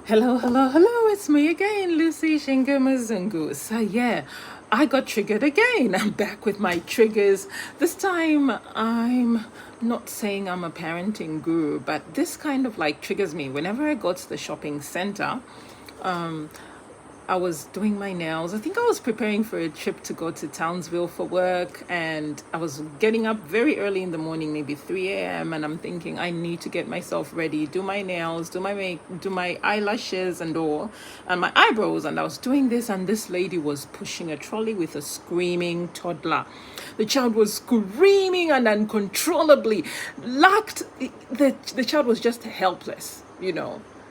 Hello, hello, hello, it's me again, Lucy Shingamazungu. So, yeah, I got triggered again. I'm back with my triggers. This time, I'm not saying I'm a parenting guru, but this kind of like triggers me. Whenever I go to the shopping center, um, I was doing my nails. I think I was preparing for a trip to go to Townsville for work, and I was getting up very early in the morning, maybe 3 a.m. And I'm thinking I need to get myself ready, do my nails, do my eyelashes and all, and my eyebrows. And I was doing this, and this lady was pushing a trolley with a screaming toddler. The child was screaming and uncontrollably lacked. The child was just helpless,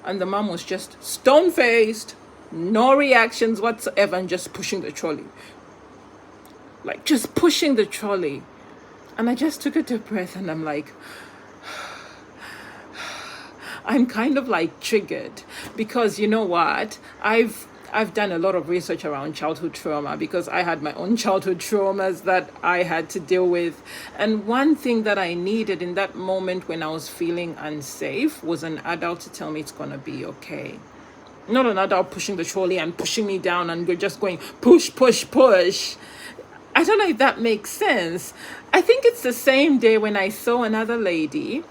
and the mom was just stone faced, no reactions whatsoever, and just pushing the trolley. Like, just pushing the trolley. And I just took a deep breath and I'm like, I'm kind of like triggered because you know what? I've done a lot of research around childhood trauma because I had my own childhood traumas that I had to deal with. And one thing that I needed in that moment when I was feeling unsafe was an adult to tell me it's going to be okay. Not an adult pushing the trolley and pushing me down and we're just going push, push, push. I don't know if that makes sense. I think it's the same day when I saw another lady.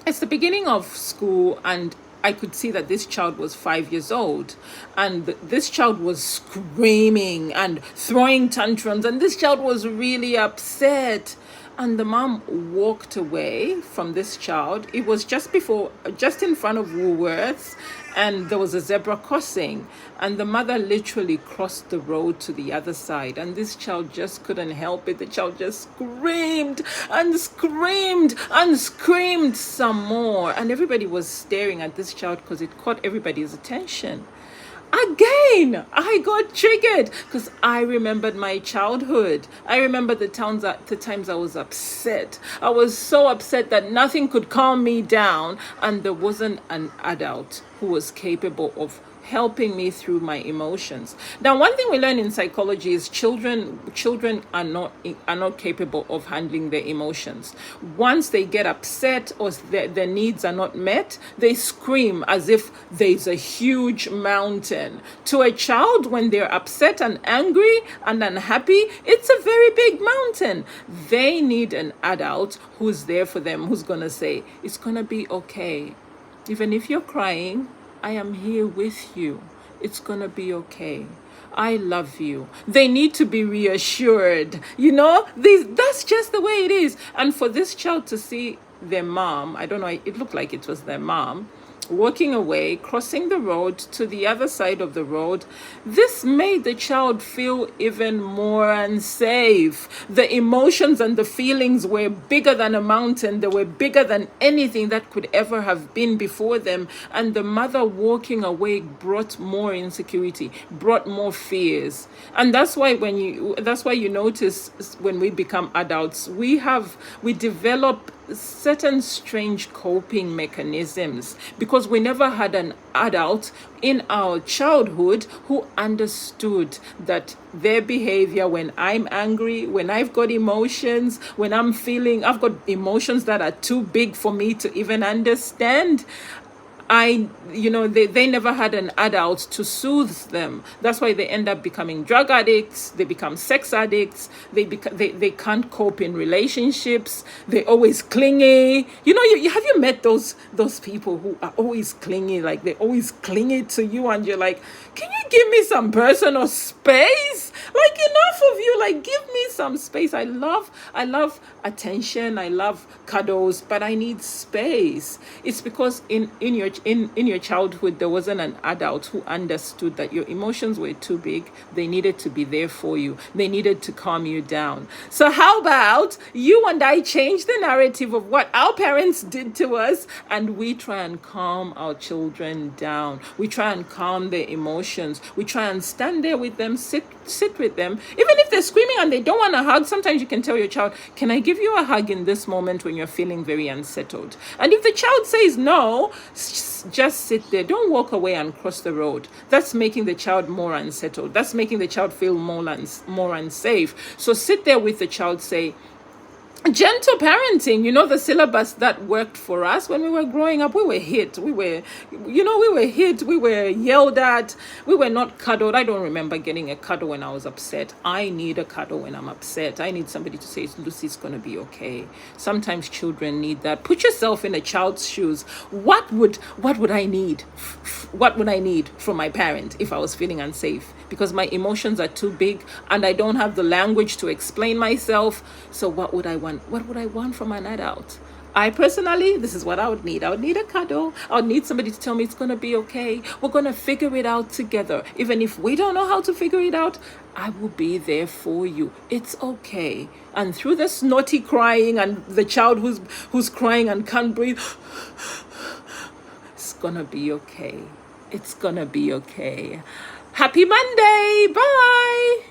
It's the beginning of school, and I could see that this child was 5 years old, and this child was screaming and throwing tantrums, and this child was really upset. And the mom walked away from this child. It was just in front of Woolworths, and there was a zebra crossing. And the mother literally crossed the road to the other side. And this child just couldn't help it. The child just screamed and screamed and screamed some more. And everybody was staring at this child because it caught everybody's attention. Again, I got triggered because I remembered my childhood. I remember the times I was upset. I was so upset that nothing could calm me down, and there wasn't an adult who was capable of helping me through my emotions. Now, one thing we learn in psychology is children are not capable of handling their emotions. Once they get upset or their needs are not met, they scream as if there's a huge mountain. To a child, when they're upset and angry and unhappy, it's a very big mountain. They need an adult who's there for them, who's gonna say, it's gonna be okay. Even if you're crying, I am here with you. It's gonna be okay. I love you. They need to be reassured. That's just the way it is. And for this child to see their mom, I don't know, it looked like it was their mom, walking away, crossing the road to the other side of the road, this made the child feel even more unsafe. The emotions and the feelings were bigger than a mountain. They were bigger than anything that could ever have been before them. And the mother walking away brought more insecurity, brought more fears. And that's why you notice when we become adults, we develop certain strange coping mechanisms because we never had an adult in our childhood who understood that their behavior when I'm angry, when I've got emotions, when I've got emotions that are too big for me to even understand. They never had an adult to soothe them. That's why they end up becoming drug addicts. They become sex addicts. They can't cope in relationships. They're always clingy. Have you met those people who are always clingy? Like, they're always clingy to you, and you're like, can you give me some personal space? Like, enough of you. Like, give me some space. I love attention. I love cuddles, but I need space. It's because in your childhood there wasn't an adult who understood that your emotions were too big. They needed to be there for you. They needed to calm you down. So how about you and I change the narrative of what our parents did to us, and we try and calm our children down. We try and calm their emotions. We try and stand there with them, sit with them. Even if they're screaming and they don't want a hug, sometimes you can tell your child, can I give you a hug in this moment when you're feeling very unsettled? And if the child says no, just sit there. Don't walk away and cross the road. That's making the child more unsettled. That's making the child feel more unsafe. So sit there with the child, say, Gentle parenting, the syllabus that worked for us when we were growing up. We were hit, we were yelled at, we were not cuddled. I don't remember getting a cuddle when I was upset. I need a cuddle when I'm upset. I need somebody to say, Lucy's gonna be okay. Sometimes children need that. Put yourself in a child's shoes. What would I need? What would I need from my parent if I was feeling unsafe? Because my emotions are too big and I don't have the language to explain myself. So what would I want? What would I want from an adult? I personally, this is what I would need. I would need a cuddle. I would need somebody to tell me it's going to be okay. We're going to figure it out together. Even if we don't know how to figure it out, I will be there for you. It's okay. And through the snotty crying and the child who's crying and can't breathe, it's going to be okay. It's going to be okay. Happy Monday. Bye.